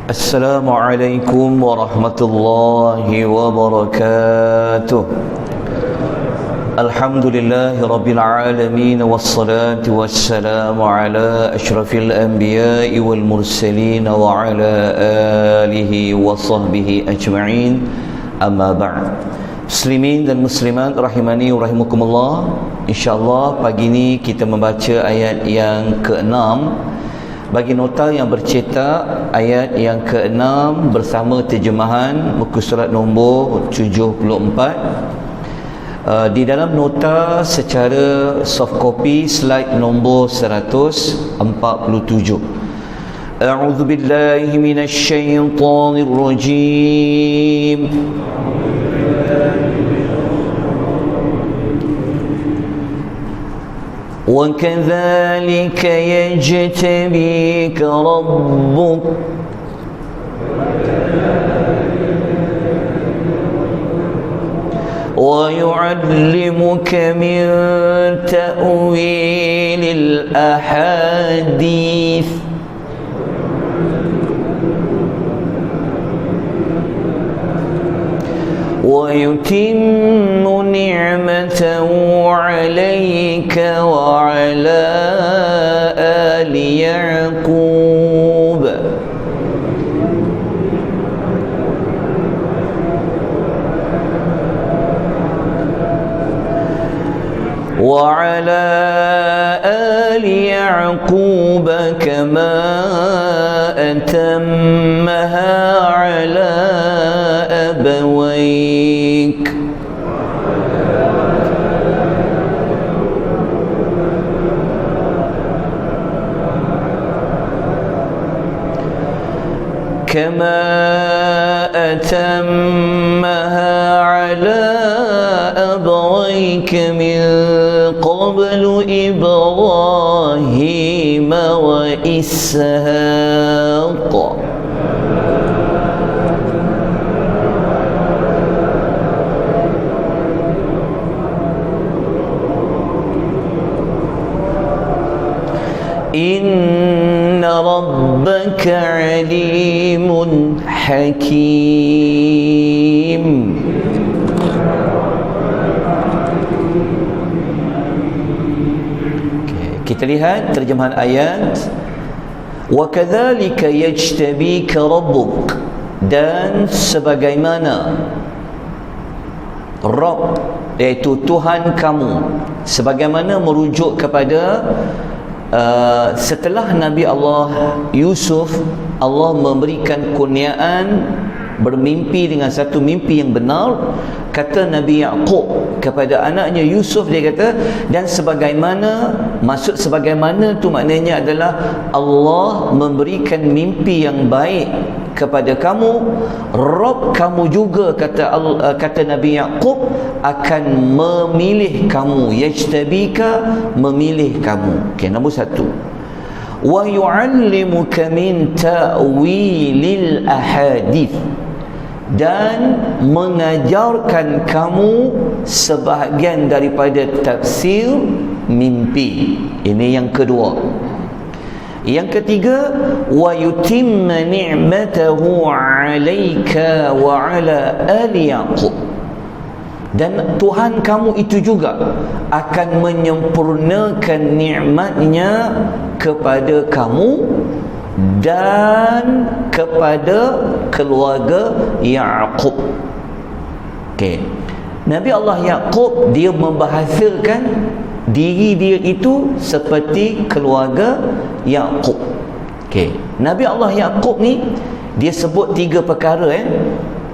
Assalamualaikum warahmatullahi wabarakatuh. Alhamdulillahi rabbil alamin, wassalatu wassalamu ala asyrafil anbiya'i wal mursalin wa ala alihi wa sahbihi ajma'in. Amma ba'd. Muslimin dan muslimat rahimani wa rahimakumullah. InsyaAllah pagi ini kita membaca ayat yang ke-6. Bagi nota yang bercetak, ayat yang ke-6 bersama terjemahan muka surat nombor 74. Di dalam nota secara soft copy slide nombor 147. A'udzu billahi minasy syaithanir rajim. وَكَذَلِكَ يَجْتَبِيكَ رَبُّكَ وَيُعَلِّمُكَ مِنْ تَأْوِيلِ الْأَحَادِيثِ وَيُتِمُّ نِعْمَتَهُ عَلَيْكَ وَعَلَى آلِ يَعْقُوبَ وَعَلَى آلِ يَعْقُوبَ كَمَا أَتَمَّهَا عَلَى أبويك كما أتمها على أبويك من قبل إبراهيم وإسحاق إن ربك عليم حكيم. Kita lihat terjemahan ayat. وَكَذَلِكَ يَجْتَبِيكَ رَبُّكَ, dan sebagaimana Rabb, iaitu Tuhan kamu, sebagaimana merujuk kepada setelah Nabi Allah Yusuf, Allah memberikan kurniaan bermimpi dengan satu mimpi yang benar. Kata Nabi Yaqub kepada anaknya Yusuf, dia kata, dan sebagaimana, maksud sebagaimana tu maknanya adalah Allah memberikan mimpi yang baik kepada kamu. Rabb kamu juga, kata Nabi Yaqub, akan memilih kamu. Yajtabika, memilih kamu. Okey, nombor 1. Wa yu'allimuka min ta'wilil ahadith, dan mengajarkan kamu sebahagian daripada tafsir mimpi. Ini yang kedua. Yang ketiga, wa yutimma ni'matahu 'alaika wa 'ala ali Yaqub, dan Tuhan kamu itu juga akan menyempurnakan nikmatnya kepada kamu dan kepada keluarga Yaqub. Okey. Nabi Allah Yaqub, dia membahasakan diri dia itu seperti keluarga Yaqub. Okey. Nabi Allah Yaqub ni dia sebut 3 perkara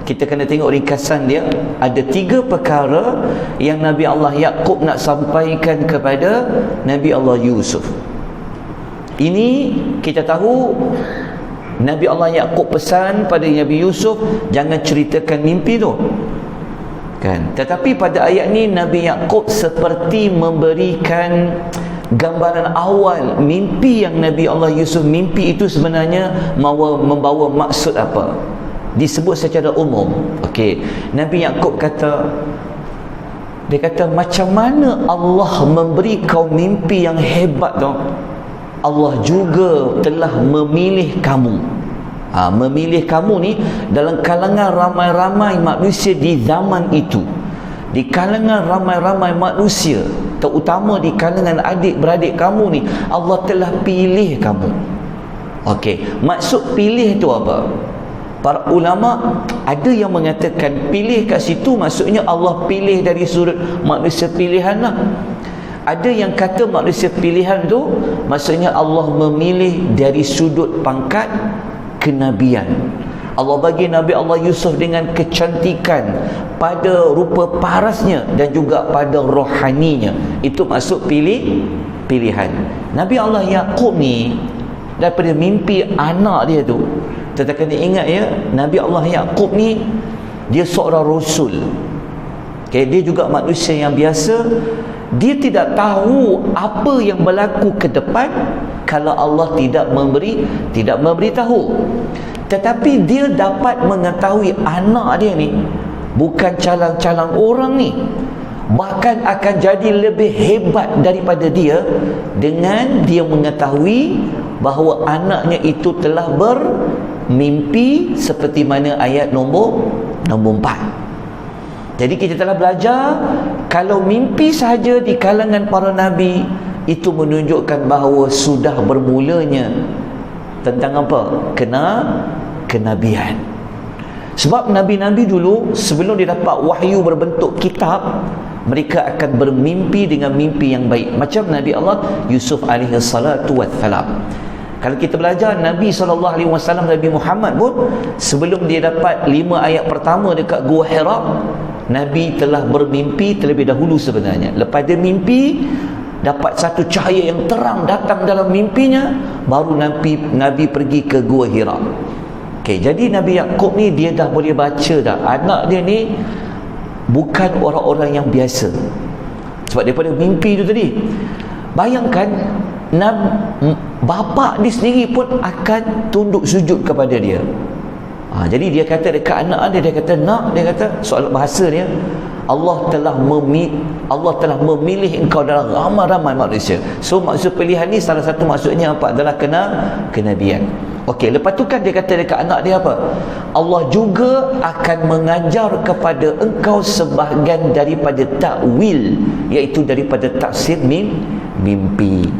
Kita kena tengok ringkasan dia. Ada 3 perkara yang Nabi Allah Yaqub nak sampaikan kepada Nabi Allah Yusuf. Ini kita tahu Nabi Allah Yaqub pesan pada Nabi Yusuf, jangan ceritakan mimpi tu, kan? Tetapi pada ayat ni Nabi Yaqub seperti memberikan gambaran awal mimpi yang Nabi Allah Yusuf mimpi itu sebenarnya membawa maksud apa. Disebut secara umum. Okey, Nabi Yaqub kata, dia kata, macam mana Allah memberi kau mimpi yang hebat tu, Allah juga telah memilih kamu. Memilih kamu ni dalam kalangan ramai-ramai manusia di zaman itu, di kalangan ramai-ramai manusia, terutama di kalangan adik-beradik kamu ni, Allah telah pilih kamu. Okey, maksud pilih itu apa? Para ulama ada yang mengatakan pilih kat situ maksudnya Allah pilih dari sudut manusia pilihan lah. Ada yang kata manusia pilihan tu maksudnya Allah memilih dari sudut pangkat kenabian. Allah bagi Nabi Allah Yusuf dengan kecantikan pada rupa parasnya dan juga pada rohaninya. Itu maksud pilihan. Nabi Allah Yaqub ni daripada mimpi anak dia tu, kita kena ingat ya, Nabi Allah Yaqub ni dia seorang rasul. Okay, dia juga manusia yang biasa. Dia tidak tahu apa yang berlaku ke depan kalau Allah tidak memberitahu. Tetapi dia dapat mengetahui anak dia ni bukan calang-calang orang ni, bahkan akan jadi lebih hebat daripada dia dengan dia mengetahui bahawa anaknya itu telah bermimpi seperti mana ayat nombor 4. Jadi kita telah belajar kalau mimpi sahaja di kalangan para nabi itu menunjukkan bahawa sudah bermulanya tentang apa? Kenabian. Sebab nabi-nabi dulu sebelum dia dapat wahyu berbentuk kitab, mereka akan bermimpi dengan mimpi yang baik. Macam Nabi Allah Yusuf alaihi salatu wassalam. Kalau kita belajar Nabi SAW, Nabi Muhammad pun sebelum dia dapat 5 ayat pertama dekat Gua Hira, Nabi telah bermimpi terlebih dahulu sebenarnya. Lepas dia mimpi, dapat satu cahaya yang terang datang dalam mimpinya, baru Nabi pergi ke Gua Hira. Okay, jadi Nabi Yaqub ni dia dah boleh baca dah. Anak dia ni bukan orang-orang yang biasa. Sebab daripada mimpi tu tadi, bayangkan bapa dia sendiri pun akan tunduk sujud kepada dia. Jadi dia kata dekat anak dia kata, nak, dia kata soal bahasa dia, Allah telah memilih engkau dalam ramai-ramai manusia. So maksud pilihan ni salah satu maksudnya apa? Adalah kenabian. Okey, lepas tu kan dia kata dekat anak dia apa? Allah juga akan mengajar kepada engkau sebahagian daripada takwil, iaitu daripada tafsir mimpi.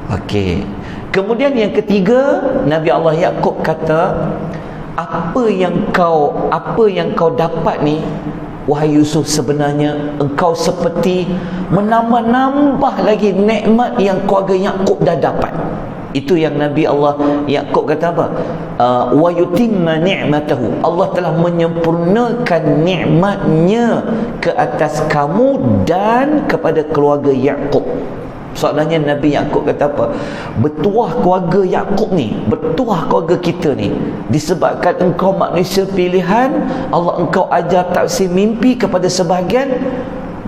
Okey. Kemudian yang ketiga, Nabi Allah Yaqub kata, apa yang kau dapat ni wahai Yusuf, sebenarnya engkau seperti menambah lagi nikmat yang keluarga Yaqub dah dapat. Itu yang Nabi Allah Yaqub kata apa? Wa yutimma ni'matahu. Allah telah menyempurnakan nikmatnya ke atas kamu dan kepada keluarga Yaqub. Soalnya Nabi Yaqub kata apa? Bertuah keluarga Yaqub ni, bertuah keluarga kita ni, disebabkan engkau manusia pilihan, Allah engkau ajar tafsir mimpi kepada sebahagian,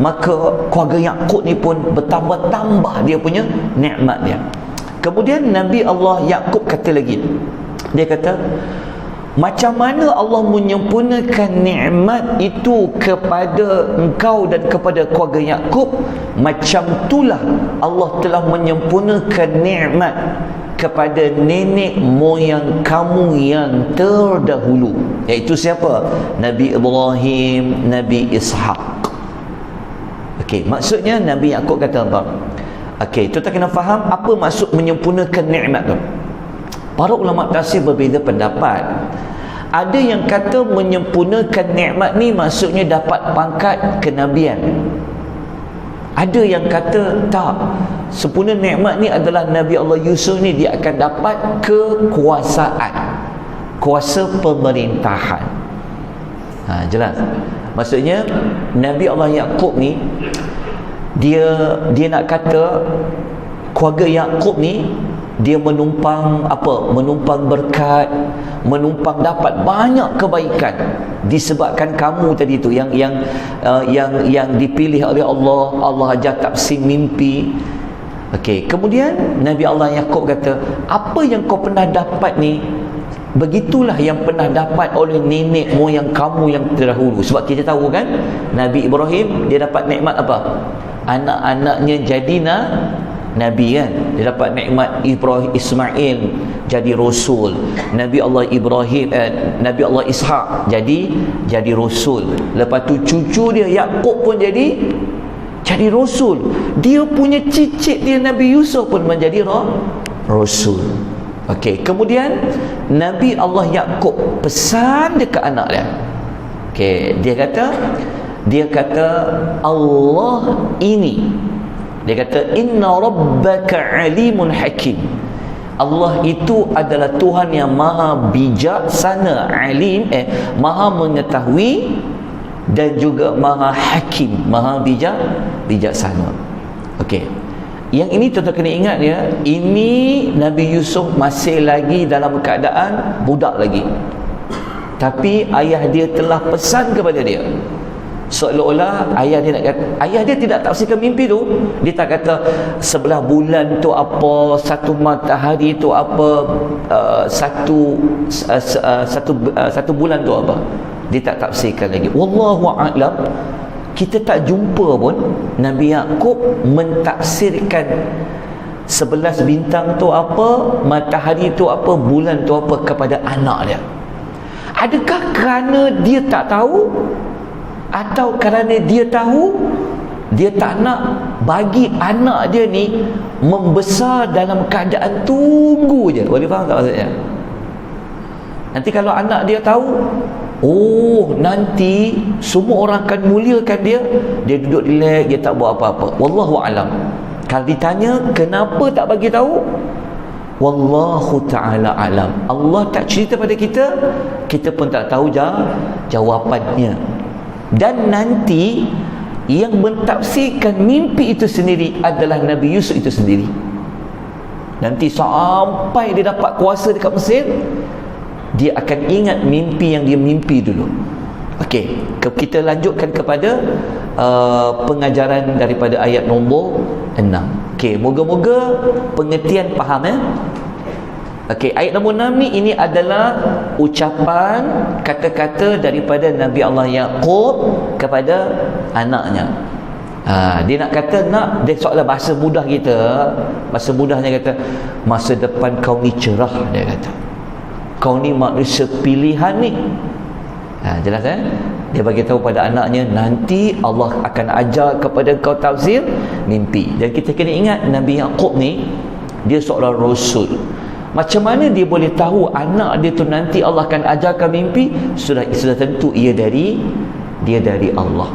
maka keluarga Yaqub ni pun bertambah-tambah dia punya nikmat dia. Kemudian Nabi Allah Yaqub kata lagi, dia kata, macam mana Allah menyempurnakan nikmat itu kepada engkau dan kepada keluarga Yaqub, macam itulah Allah telah menyempurnakan nikmat kepada nenek moyang kamu yang terdahulu, iaitu siapa? Nabi Ibrahim, Nabi Ishaq. Okey, maksudnya Nabi Yaqub kata apa? Okey, kita kena faham apa maksud menyempurnakan nikmat tu. Para ulama tafsir berbeza pendapat. Ada yang kata menyempurnakan nikmat ni maksudnya dapat pangkat kenabian. Ada yang kata tak, sempurna nikmat ni adalah Nabi Allah Yusuf ni dia akan dapat kekuasaan, kuasa pemerintahan. Jelas. Maksudnya Nabi Allah Yaqub ni dia nak kata keluarga Yaqub ni dia menumpang apa? Menumpang berkat, menumpang dapat banyak kebaikan disebabkan kamu tadi tu yang dipilih oleh Allah. Allah ajar tafsir mimpi. Okey, kemudian Nabi Allah Yaqub kata, apa yang kau pernah dapat ni, begitulah yang pernah dapat oleh nenek moyang kamu yang terdahulu. Sebab kita tahu kan, Nabi Ibrahim dia dapat nikmat apa? Anak-anaknya jadi Nabi kan, dia dapat nikmat Ibrahim, Ismail jadi rasul, Nabi Allah Ibrahim, Nabi Allah Ishak jadi rasul, lepas tu cucu dia Yaqub pun jadi rasul, dia punya cicit dia Nabi Yusuf pun menjadi rasul. Okey, kemudian Nabi Allah Yaqub pesan dekat anak dia. Okey, dia kata Allah ini, dia kata inna rabbaka alimun hakim. Allah itu adalah Tuhan yang maha bijaksana, alim, maha mengetahui, dan juga maha hakim, maha bijaksana. Okey, yang ini tuan-tuan kena ingat ya, ini Nabi Yusuf masih lagi dalam keadaan budak lagi, tapi ayah dia telah pesan kepada dia. Seolah-olah ayah dia nak kata, ayah dia tidak tafsirkan mimpi tu. Dia tak kata sebelah bulan tu apa, satu matahari tu apa, satu bulan tu apa. Dia tak tafsirkan lagi. Wallahu a'lam. Kita tak jumpa pun Nabi Yaqub mentafsirkan 11 bintang tu apa, matahari tu apa, bulan tu apa kepada anak dia. Adakah kerana dia tak tahu, atau kerana dia tahu, dia tak nak bagi anak dia ni membesar dalam keadaan tunggu je? Boleh faham tak maksudnya? Nanti kalau anak dia tahu, oh nanti semua orang akan muliakan dia, dia duduk relax, dia tak buat apa-apa. Wallahu alam. Kalau ditanya kenapa tak bagi tahu, wallahu ta'ala alam. Allah tak cerita pada kita, kita pun tak tahu jawapannya. Dan nanti yang mentafsirkan mimpi itu sendiri adalah Nabi Yusuf itu sendiri. Nanti sampai dia dapat kuasa dekat Mesir, dia akan ingat mimpi yang dia mimpi dulu. Okey, kita lanjutkan kepada pengajaran daripada ayat nombor 6. Okey, moga-moga pengertian faham ya. Okey, ayat nombor 6 ni, ini adalah ucapan kata-kata daripada Nabi Allah Yaqub kepada anaknya. Dia nak kata, dia soalan bahasa mudah kita, bahasa mudahnya kata, masa depan kau ni cerah, dia kata. Kau ni manusia pilihan ni. Jelas kan? Dia bagi tahu pada anaknya, nanti Allah akan ajar kepada kau tafsir mimpi. Dan kita kena ingat Nabi Yaqub ni, dia seorang rasul. Macam mana dia boleh tahu anak dia tu nanti Allah akan ajarkan mimpi? Sudah tentu dia dari Allah.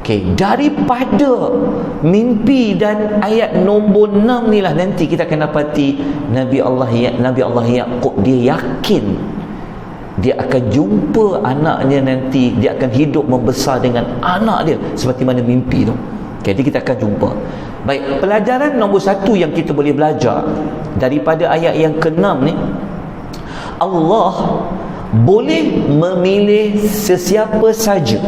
Okey, daripada mimpi dan ayat nombor 6 ni lah nanti kita akan dapati Nabi Allah Yaqub dia yakin dia akan jumpa anaknya nanti, dia akan hidup membesar dengan anak dia seperti mana mimpi tu. Jadi kita akan jumpa. Baik, pelajaran nombor 1 yang kita boleh belajar daripada ayat yang ke-6 ni, Allah boleh memilih sesiapa saja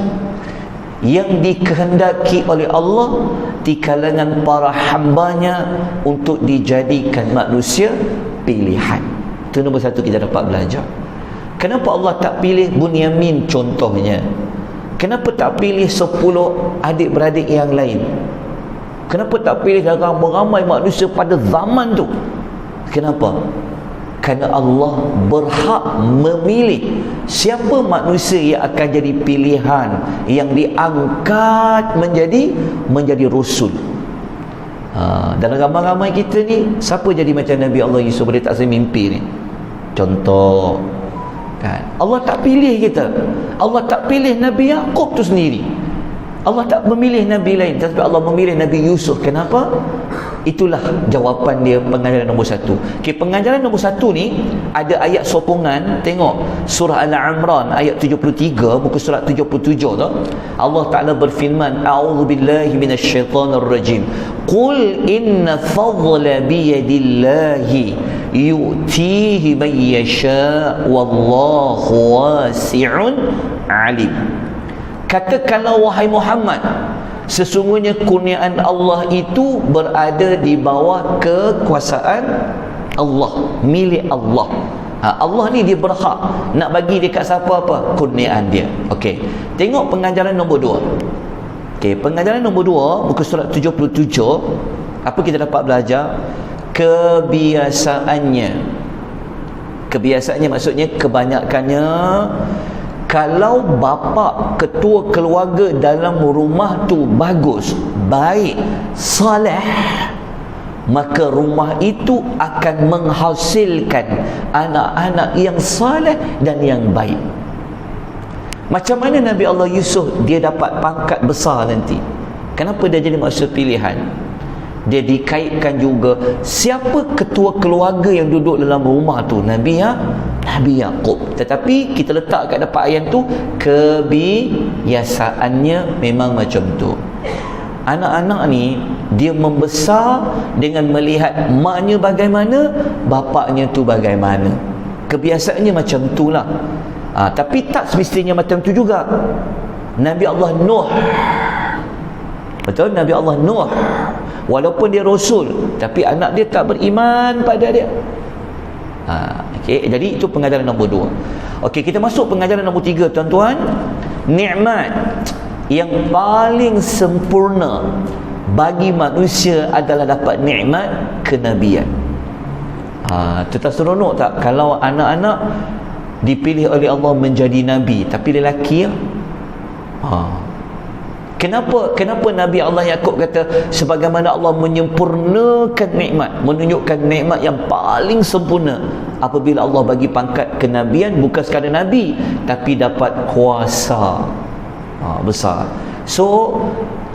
yang dikehendaki oleh Allah di kalangan para hambanya untuk dijadikan manusia pilihan. Itu nombor 1 kita dapat belajar. Kenapa Allah tak pilih Bunyamin contohnya? Kenapa tak pilih 10 adik-beradik yang lain? Kenapa tak pilih ramai-ramai manusia pada zaman tu? Kenapa? Kerana Allah berhak memilih siapa manusia yang akan jadi pilihan, yang diangkat menjadi rasul. Dalam ramai-ramai kita ni, siapa jadi macam Nabi Allah Yusuf boleh tak mimpi ni? Contoh kan, Allah tak pilih kita. Allah tak pilih Nabi Yaqub tu sendiri. Allah tak memilih Nabi lain, tapi Allah memilih Nabi Yusuf. Kenapa? Itulah jawapan dia, pengajaran nombor 1. Okay, pengajaran nombor 1 ni ada ayat sokongan. Tengok surah Al-Imran ayat 73, muka surat 77 tu. Allah Ta'ala berfirman, a'udzubillahi minasyaitanirrajim, qul inna fadla biyadillahi yu'tihi man yasha wallahu wasi'un alim. Katakanlah wahai Muhammad, sesungguhnya kurniaan Allah itu berada di bawah kekuasaan Allah, milik Allah. Allah ni dia berhak nak bagi dekat siapa apa kurniaan dia. Okey, tengok pengajaran nombor 2. Okey, pengajaran nombor 2 muka surat 77. Apa kita dapat belajar? Kebiasaannya maksudnya kebanyakannya, kalau bapa ketua keluarga dalam rumah tu bagus, baik, soleh, maka rumah itu akan menghasilkan anak-anak yang soleh dan yang baik. Macam mana Nabi Allah Yusuf dia dapat pangkat besar nanti? Kenapa dia jadi maksud pilihan? Dia dikaitkan juga siapa ketua keluarga yang duduk dalam rumah tu? Nabi Yaqub. Tetapi kita letak kat depan ayat tu, kebiasaannya memang macam tu. Anak-anak ni dia membesar dengan melihat maknya bagaimana, bapaknya tu bagaimana. Kebiasaannya macam tu lah. Tapi tak semestinya macam tu juga. Nabi Allah Nuh, betul, Nabi Allah Nuh, walaupun dia rasul, tapi anak dia tak beriman pada dia. Okey, jadi itu pengajaran nombor 2. Okey, kita masuk pengajaran nombor 3, tuan-tuan. Nikmat yang paling sempurna bagi manusia adalah dapat nikmat kenabian. Tuan seronok tak kalau anak-anak dipilih oleh Allah menjadi nabi, tapi lelaki ya? Kenapa Nabi Allah Yaqub kata sebagaimana Allah menyempurnakan nikmat, menunjukkan nikmat yang paling sempurna apabila Allah bagi pangkat kenabian, bukan sekadar nabi tapi dapat kuasa besar. So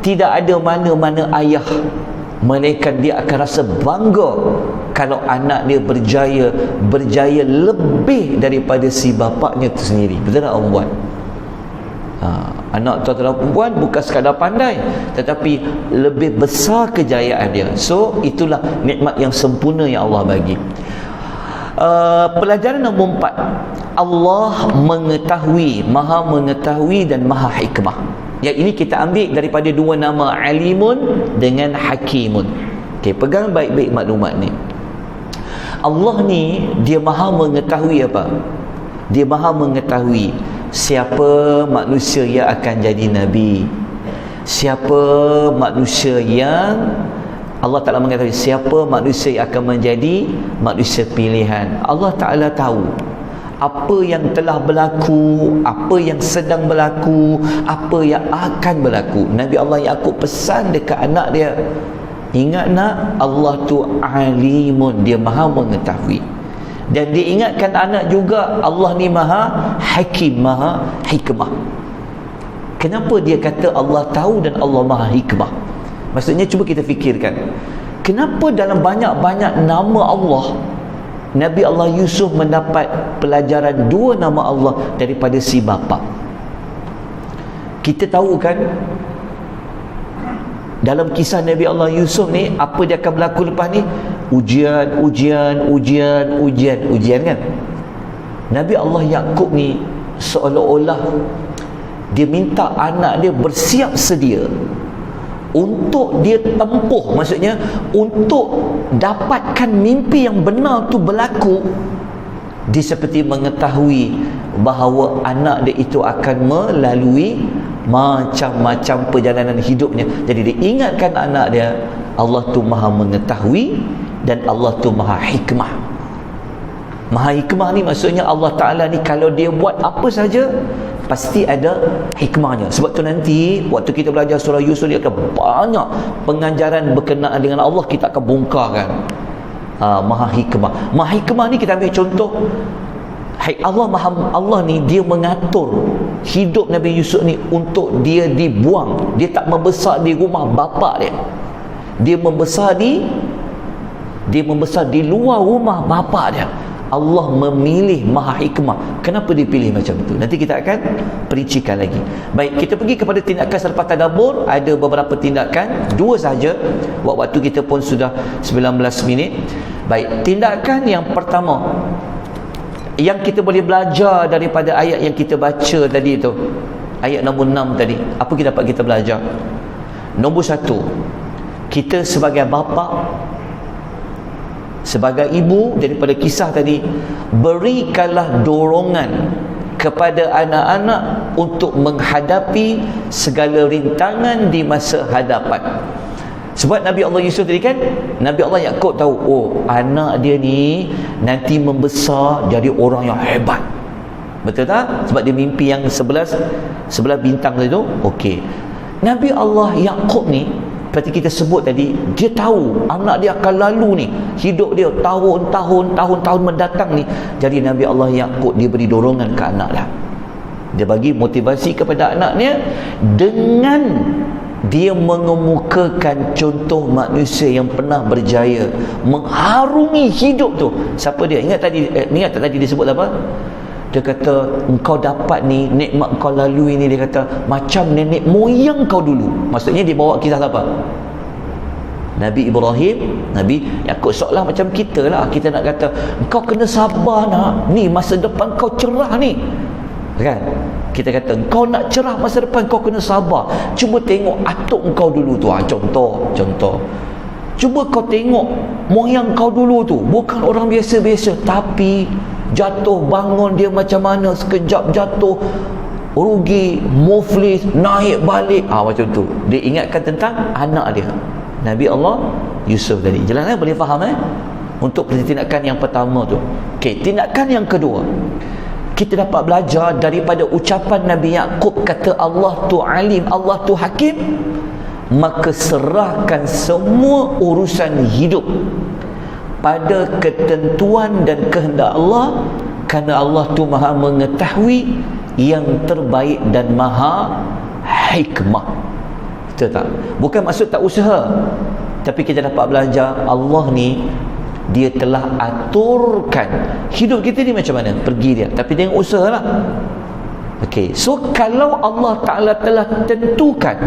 tidak ada mana-mana ayah melainkan dia akan rasa bangga kalau anak dia berjaya lebih daripada si bapaknya itu sendiri. Betul tak perempuan? Anak tuan-tuan perempuan bukan sekadar pandai, tetapi lebih besar kejayaan dia. So itulah nikmat yang sempurna yang Allah bagi. Pelajaran nombor 4, Allah maha mengetahui dan maha hikmah. Yang ini kita ambil daripada dua nama, Alimun dengan Hakimun. Okay, pegang baik-baik maklumat ni. Allah ni dia maha mengetahui apa? Dia maha mengetahui siapa manusia yang akan jadi nabi, siapa manusia yang Allah Ta'ala mengetahui siapa manusia yang akan menjadi manusia pilihan. Allah Ta'ala tahu apa yang telah berlaku, apa yang sedang berlaku, apa yang akan berlaku. Nabi Allah Yaqub pesan dekat anak dia, ingat nak, Allah tu alimun, dia maha mengetahui. Dan diingatkan anak juga, Allah ni maha hakim, maha hikmah. Kenapa dia kata Allah tahu dan Allah maha hikmah? Maksudnya cuba kita fikirkan, kenapa dalam banyak-banyak nama Allah, Nabi Allah Yusuf mendapat pelajaran dua nama Allah daripada si bapa? Kita tahu kan dalam kisah Nabi Allah Yusuf ni, apa dia akan berlaku lepas ni? Ujian kan. Nabi Allah Yaqub ni seolah-olah dia minta anak dia bersiap sedia untuk dia tempuh, maksudnya untuk dapatkan mimpi yang benar tu berlaku. Dia seperti mengetahui bahawa anak dia itu akan melalui macam-macam perjalanan hidupnya. Jadi dia ingatkan anak dia, Allah tu maha mengetahui dan Allah tu maha hikmah. Maha hikmah ni maksudnya Allah Ta'ala ni kalau dia buat apa saja pasti ada hikmahnya. Sebab tu nanti waktu kita belajar surah Yusuf, dia akan banyak pengajaran berkenaan dengan Allah, kita akan bongkarkan. Maha hikmah. Maha hikmah ni kita ambil contoh, Allah ni dia mengatur hidup Nabi Yusuf ni untuk dia dibuang. Dia tak membesar di rumah bapa dia. Dia membesar di luar rumah bapa dia. Allah memilih maha hikmah. Kenapa dipilih macam tu? Nanti kita akan perincikan lagi. Baik, kita pergi kepada tindakan selepas tadabbur. Ada beberapa tindakan, dua saja. Waktu kita pun sudah 19 minit. Baik, tindakan yang pertama yang kita boleh belajar daripada ayat yang kita baca tadi tu, ayat nombor 6 tadi, apa kita dapat kita belajar? Nombor 1, kita sebagai bapa, sebagai ibu, daripada kisah tadi, berikanlah dorongan kepada anak-anak untuk menghadapi segala rintangan di masa hadapan. Sebab Nabi Allah Yusuf tadi kan, Nabi Allah Yaqub tahu, oh anak dia ni nanti membesar jadi orang yang hebat. Betul tak? Sebab dia mimpi yang 11 bintang tu. Okey. Nabi Allah Yaqub ni, seperti kita sebut tadi, dia tahu anak dia akan lalu ni, hidup dia tahun-tahun mendatang ni. Jadi Nabi Allah Yaqub dia beri dorongan ke anak lah. Dia bagi motivasi kepada anaknya dengan dia mengemukakan contoh manusia yang pernah berjaya mengharungi hidup tu. Siapa dia? Ingat tak tadi dia sebut apa? Dia kata engkau dapat ni, nikmat kau lalui ni, dia kata macam nenek moyang kau dulu. Maksudnya dia bawa kisah apa? Nabi Ibrahim, Nabi Yaqub, seolah macam kita lah. Kita nak kata engkau kena sabar nak, ni masa depan kau cerah ni, kan? Kita kata kau nak cerah masa depan, kau kena sabar. Cuba tengok atuk kau dulu tu. Contoh. Cuba kau tengok moyang kau dulu tu, bukan orang biasa-biasa, tapi jatuh bangun dia macam mana, sekejap jatuh, rugi, muflis, naik balik. Macam tu. Dia ingatkan tentang anak dia, Nabi Allah Yusuf tadi. Jelas boleh faham untuk tindakan yang pertama tu. Okey, tindakan yang kedua, kita dapat belajar daripada ucapan Nabi Yaqub, kata Allah tu alim, Allah tu hakim, maka serahkan semua urusan hidup pada ketentuan dan kehendak Allah, kerana Allah tu maha mengetahui yang terbaik dan maha hikmah. Betul tak? Bukan maksud tak usaha, tapi kita dapat belajar Allah ni dia telah aturkan hidup kita ni macam mana, pergi dia, tapi dengan usaha lah. Okey, so kalau Allah Ta'ala telah tentukan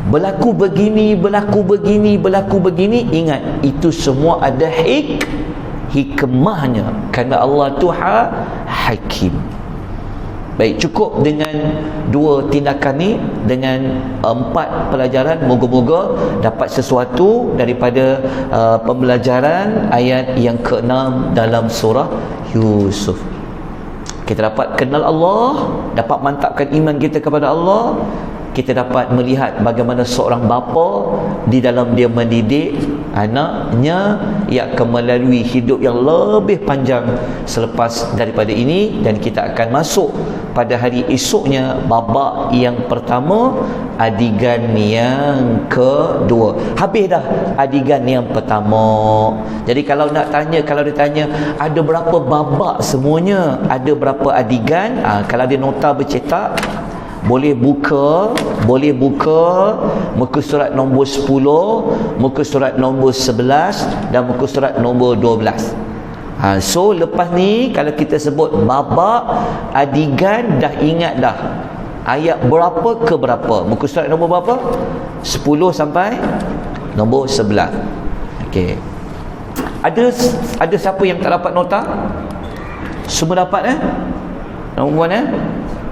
berlaku begini, ingat itu semua ada hikmahnya, kerana Allah tu hakim. Baik, cukup dengan 2 tindakan ni, dengan 4 pelajaran. Moga-moga dapat sesuatu daripada pembelajaran ayat yang ke-6 dalam surah Yusuf. Kita dapat kenal Allah, dapat mantapkan iman kita kepada Allah. Kita dapat melihat bagaimana seorang bapa di dalam dia mendidik anaknya, ia akan melalui hidup yang lebih panjang selepas daripada ini. Dan kita akan masuk pada hari esoknya babak yang pertama, adegan yang kedua. Habis dah adegan yang pertama. Jadi kalau ditanya ada berapa babak semuanya, ada berapa adegan, kalau dia nota bercetak, boleh buka muka surat nombor 10, muka surat nombor 11 dan muka surat nombor 12. So lepas ni kalau kita sebut babak, adegan, dah ingat dah ayat berapa ke berapa, muka surat nombor berapa, 10 sampai nombor 11. Okey, ada siapa yang tak dapat nota? Semua dapat nombor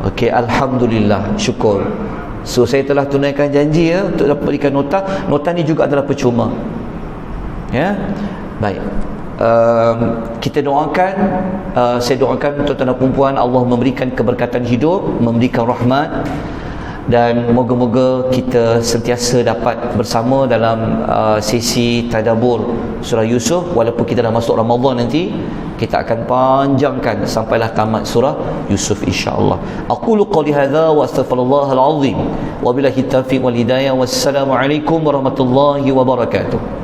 Okey, alhamdulillah, syukur. So saya telah tunaikan janji untuk dapat berikan nota. Nota ni juga adalah percuma. Ya. Baik. Kita doakan, saya doakan untuk tuan dan perempuan, Allah memberikan keberkatan hidup, memberikan rahmat, dan moga-moga kita sentiasa dapat bersama dalam sesi tadabbur surah Yusuf. Walaupun kita dah masuk Ramadan nanti, kita akan panjangkan sampailah tamat surah Yusuf insya-Allah. Aqulu qouli hadza wa astaghfirullahal azim wa billahi taufiq wal hidayah. Wassalamu alaikum warahmatullahi wabarakatuh.